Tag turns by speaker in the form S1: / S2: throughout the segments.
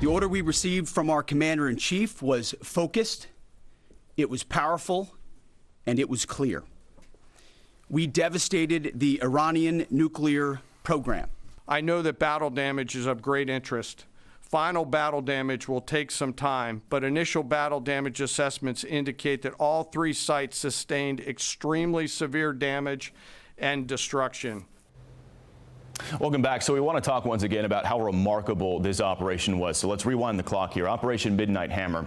S1: The order we received from our commander-in-chief was focused, it was powerful, and it was clear. We devastated the Iranian nuclear program.
S2: I know that battle damage is of great interest. Final battle damage will take some time, but initial battle damage assessments indicate that all 3 sites sustained extremely severe damage and destruction.
S3: Welcome back. So we want to talk once again about how remarkable this operation was. So let's rewind the clock here. Operation Midnight Hammer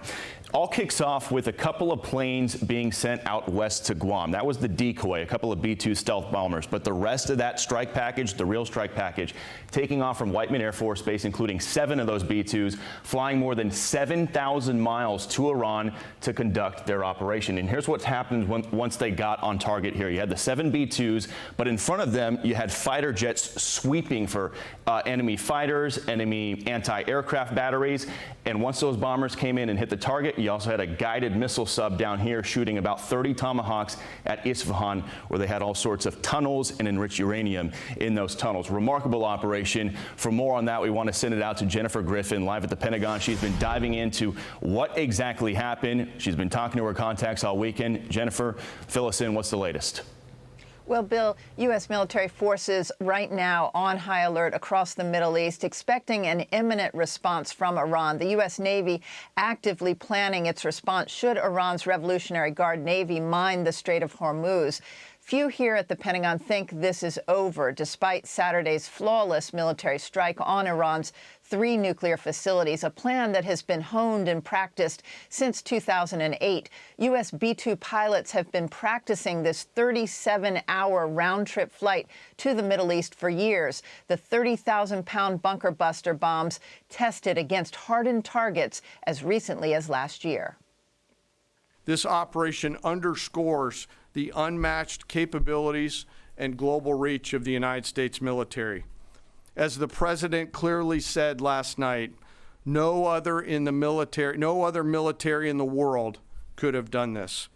S3: all kicks off with a couple of planes being sent out west to Guam. That was the decoy, a couple of B-2 stealth bombers. But the rest of that strike package, the real strike package, taking off from Whiteman Air Force Base, including 7 of those B-2s, flying more than 7,000 miles to Iran to conduct their operation. And here's what's happened once they got on target here. You had the 7 B-2s, but in front of them, you had fighter jets sweeping for enemy fighters, enemy anti-aircraft batteries. And once those bombers came in and hit the target, you also had a guided missile sub down here shooting about 30 Tomahawks at Isfahan, where they had all sorts of tunnels and enriched uranium in those tunnels. Remarkable operation. For more on that, we want to send it out to Jennifer Griffin live at the Pentagon. She's been diving into what exactly happened. She's been talking to her contacts all weekend. Jennifer, fill us in. What's the latest?
S4: Well, Bill, U.S. military forces right now on high alert across the Middle East, expecting an imminent response from Iran. The U.S. Navy actively planning its response should Iran's Revolutionary Guard Navy mine the Strait of Hormuz. Few here at the Pentagon think this is over, despite Saturday's flawless military strike on Iran's 3 nuclear facilities, a plan that has been honed and practiced since 2008. U.S. B-2 pilots have been practicing this 37-hour round-trip flight to the Middle East for years. The 30,000-pound bunker buster bombs tested against hardened targets as recently as last year.
S2: This operation underscores the unmatched capabilities and global reach of the United States military. As the president clearly said last night, no other military in the world could have done this.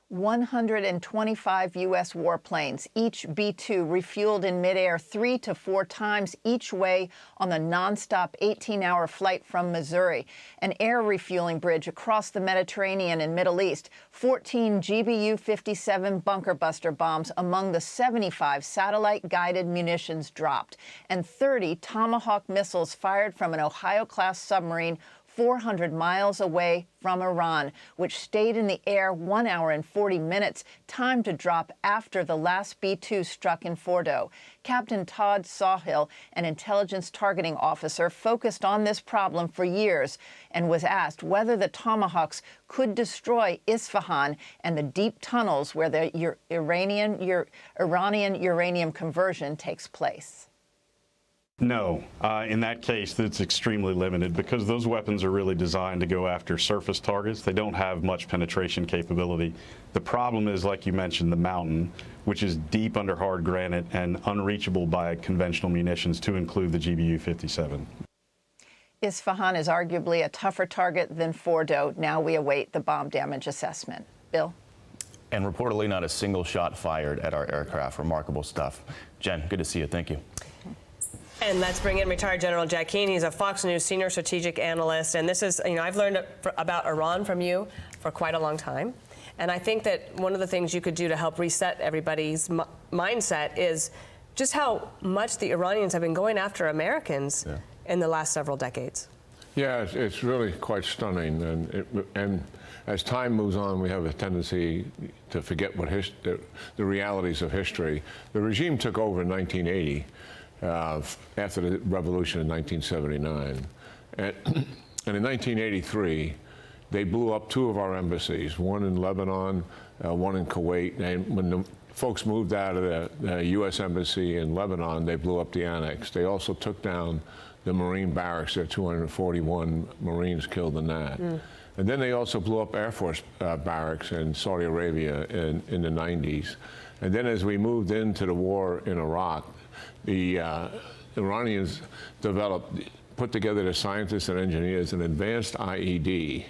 S4: 125 U.S. warplanes, each B-2 refueled in midair 3 to 4 times each way on the nonstop 18-hour flight from Missouri. An air refueling bridge across the Mediterranean and Middle East. 14 GBU-57 bunker buster bombs among the 75 satellite-guided munitions dropped, and 30 Tomahawk missiles fired from an Ohio-class submarine 400 miles away from Iran, which stayed in the air 1 hour and 40 minutes, time to drop after the last B-2 struck in Fordo. Captain Todd Sawhill, an intelligence targeting officer, focused on this problem for years and was asked whether the Tomahawks could destroy Isfahan and the deep tunnels where the Iranian uranium conversion takes place.
S5: No, in that case, it's extremely limited because those weapons are really designed to go after surface targets. They don't have much penetration capability. The problem is, like you mentioned, the mountain, which is deep under hard granite and unreachable by conventional munitions, to include the GBU-57.
S4: Isfahan is arguably a tougher target than Fordo. Now we await the bomb damage assessment. Bill?
S3: And reportedly not a single shot fired at our aircraft. Remarkable stuff. Jen, good to see you. Thank you.
S6: And let's bring in retired General Jack Keane. He's a Fox News senior strategic analyst. And this is, I've learned about Iran from you for quite a long time. And I think that one of the things you could do to help reset everybody's mindset is just how much the Iranians have been going after Americans in the last several decades.
S7: Yeah, it's really quite stunning. And as time moves on, we have a tendency to forget what the realities of history. The regime took over in 1980. After the revolution in 1979. And in 1983, they blew up 2 of our embassies, one in Lebanon, one in Kuwait. And when the folks moved out of the U.S. embassy in Lebanon, they blew up the annex. They also took down the Marine barracks. There are 241 Marines killed in that. And then they also blew up Air Force barracks in Saudi Arabia in the 90s. And then as we moved into the war in Iraq, the Iranians put together the scientists and engineers an advanced IED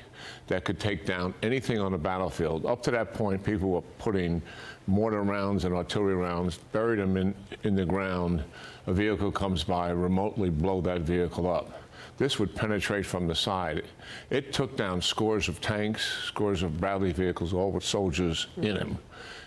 S7: that could take down anything on the battlefield. Up to that point, people were putting mortar rounds and artillery rounds, buried them in the ground. A vehicle comes by, remotely blow that vehicle up. this would penetrate from the side. It took down scores of tanks, scores of Bradley vehicles, all with soldiers in them.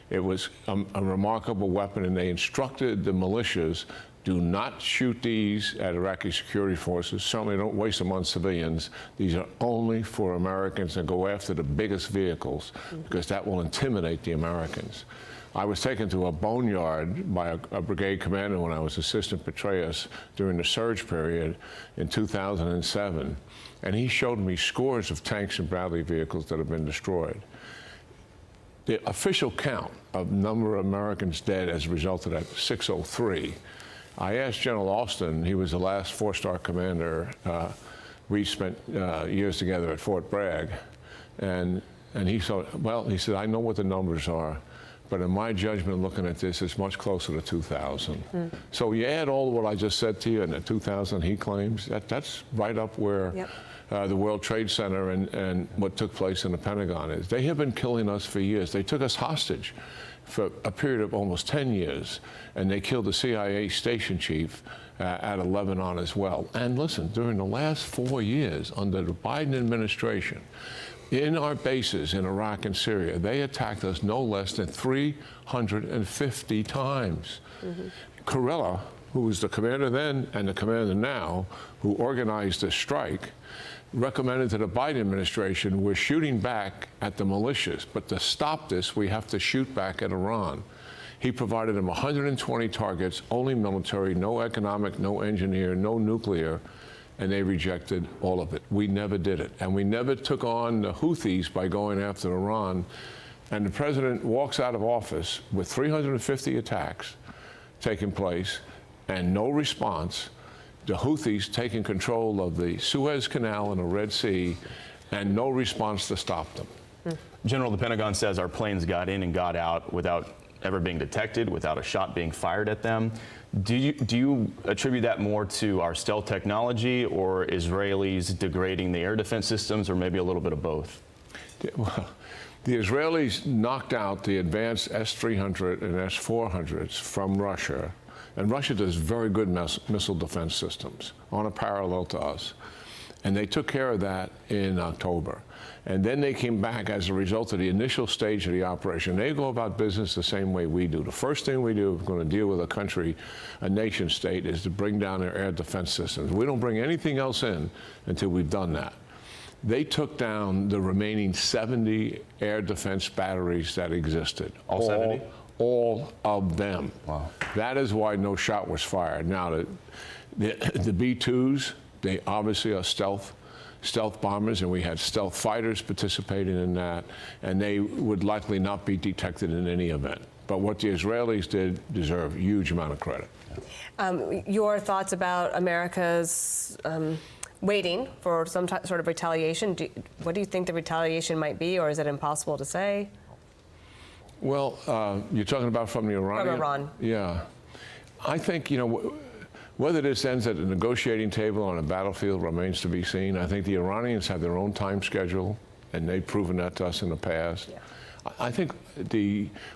S7: It was a remarkable weapon, and they instructed the militias, do not shoot these at Iraqi security forces. Certainly don't waste them on civilians. These are only for Americans, and go after the biggest vehicles, because that will intimidate the Americans. I was taken to a boneyard by a brigade commander when I was assistant Petraeus during the surge period in 2007, and he showed me scores of tanks and Bradley vehicles that have been destroyed. The official count of number of Americans dead as a result of that, 603. I asked General Austin, he was the last four-star commander. We spent years together at Fort Bragg, and he said, I know what the numbers are, but in my judgment, looking at this, it's much closer to 2,000. So you add all of what I just said to you, and the 2,000 he claims, that's right up where the World Trade Center and what took place in the Pentagon is. They have been killing us for years. They took us hostage for a period of almost 10 years, and they killed the CIA station chief out of Lebanon as well. And listen, during the last 4 years under the Biden administration, in our bases in Iraq and Syria, they attacked us no less than 350 times. Kurilla, who was the commander then and the commander now, who organized the strike, recommended to the Biden administration, we're shooting back at the militias, but to stop this, we have to shoot back at Iran. He provided them 120 targets, only military, no economic, no engineer, no nuclear, and they rejected all of it. We never did it. And we never took on the Houthis by going after Iran. And the president walks out of office with 350 attacks taking place and no response. The Houthis taking control of the Suez Canal and the Red Sea, and no response to stop them.
S3: General, the Pentagon says our planes got in and got out without ever being detected, without a shot being fired at them. Do you attribute that more to our stealth technology, or Israelis degrading the air defense systems, or maybe a little bit of both?
S7: Well, the Israelis knocked out the advanced S-300 and S-400s from Russia. And Russia does very good missile defense systems on a parallel to us. And they took care of that in October. And then they came back as a result of the initial stage of the operation. They go about business the same way we do. The first thing we do if we're going to deal with a country, a nation state, is to bring down their air defense systems. We don't bring anything else in until we've done that. They took down the remaining 70 air defense batteries that existed.
S3: All 70?
S7: All of them.
S3: Wow.
S7: That is why no shot was fired. Now, the B-2s, they obviously are stealth bombers, and we had stealth fighters participating in that, and they would likely not be detected in any event. But what the Israelis did deserve a huge amount of credit.
S6: Your thoughts about America's waiting for some sort of retaliation? What do you think the retaliation might be, or is it impossible to say?
S7: Well, you're talking about from the Iranian?
S6: From Iran.
S7: Yeah. I think, whether this ends at the negotiating table on a battlefield remains to be seen. I think the Iranians have their own time schedule, and they've proven that to us in the past. Yeah. I think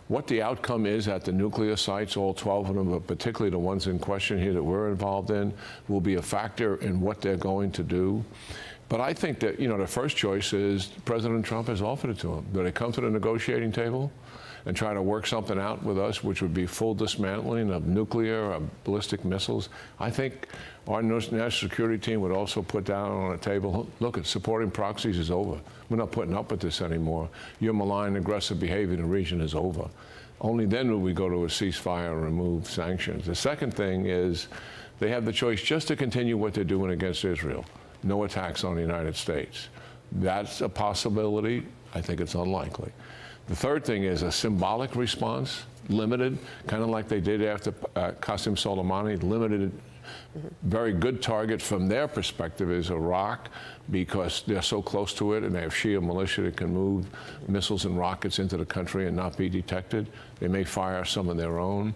S7: what the outcome is at the nuclear sites, all 12 of them, but particularly the ones in question here that we're involved in, will be a factor in what they're going to do. But I think that, the first choice is President Trump has offered it to them. Do they come to the negotiating table and try to work something out with us, which would be full dismantling of nuclear, of ballistic missiles? I think our national security team would also put down on a table, look, supporting proxies is over. We're not putting up with this anymore. Your malign, aggressive behavior in the region is over. Only then will we go to a ceasefire and remove sanctions. The second thing is they have the choice just to continue what they're doing against Israel. No attacks on the United States. That's a possibility. I think it's unlikely. The third thing is a symbolic response, limited, kind of like they did after Qasem Soleimani, limited. Very good target from their perspective is Iraq, because they're so close to it and they have Shia militia that can move missiles and rockets into the country and not be detected. They may fire some of their own.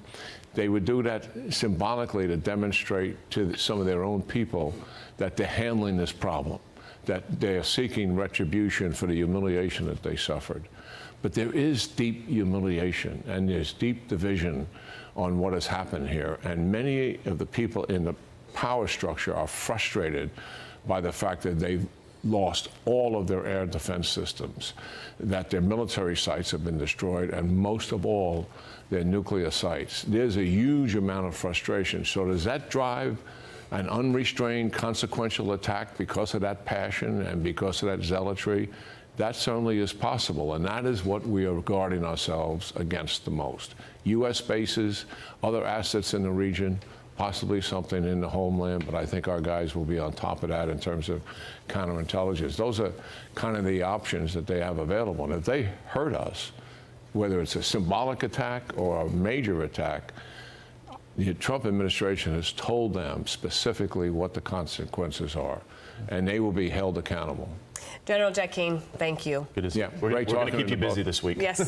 S7: They would do that symbolically to demonstrate to some of their own people that they're handling this problem, that they are seeking retribution for the humiliation that they suffered. But there is deep humiliation and there's deep division on what has happened here. And many of the people in the power structure are frustrated by the fact that they've lost all of their air defense systems, that their military sites have been destroyed, and most of all, their nuclear sites. There's a huge amount of frustration. So does that drive an unrestrained consequential attack because of that passion and because of that zealotry? That certainly is possible, and that is what we are guarding ourselves against the most. U.S. bases, other assets in the region, possibly something in the homeland, but I think our guys will be on top of that in terms of counterintelligence. Those are kind of the options that they have available. And if they hurt us, whether it's a symbolic attack or a major attack, the Trump administration has told them specifically what the consequences are, and they will be held accountable.
S6: General Jack Keane, thank you.
S3: Good to see
S7: Yeah,
S3: We're
S7: great
S3: going to
S7: talking
S3: keep
S7: to
S3: you
S7: you
S3: busy
S7: both.
S3: this week.
S6: Yes.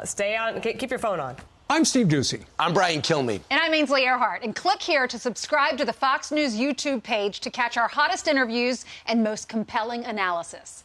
S6: Stay on. Keep your phone on.
S8: I'm Steve Ducey.
S9: I'm Brian Kilmeade.
S10: And I'm Ainsley Earhart. And click here to subscribe to the Fox News YouTube page to catch our hottest interviews and most compelling analysis.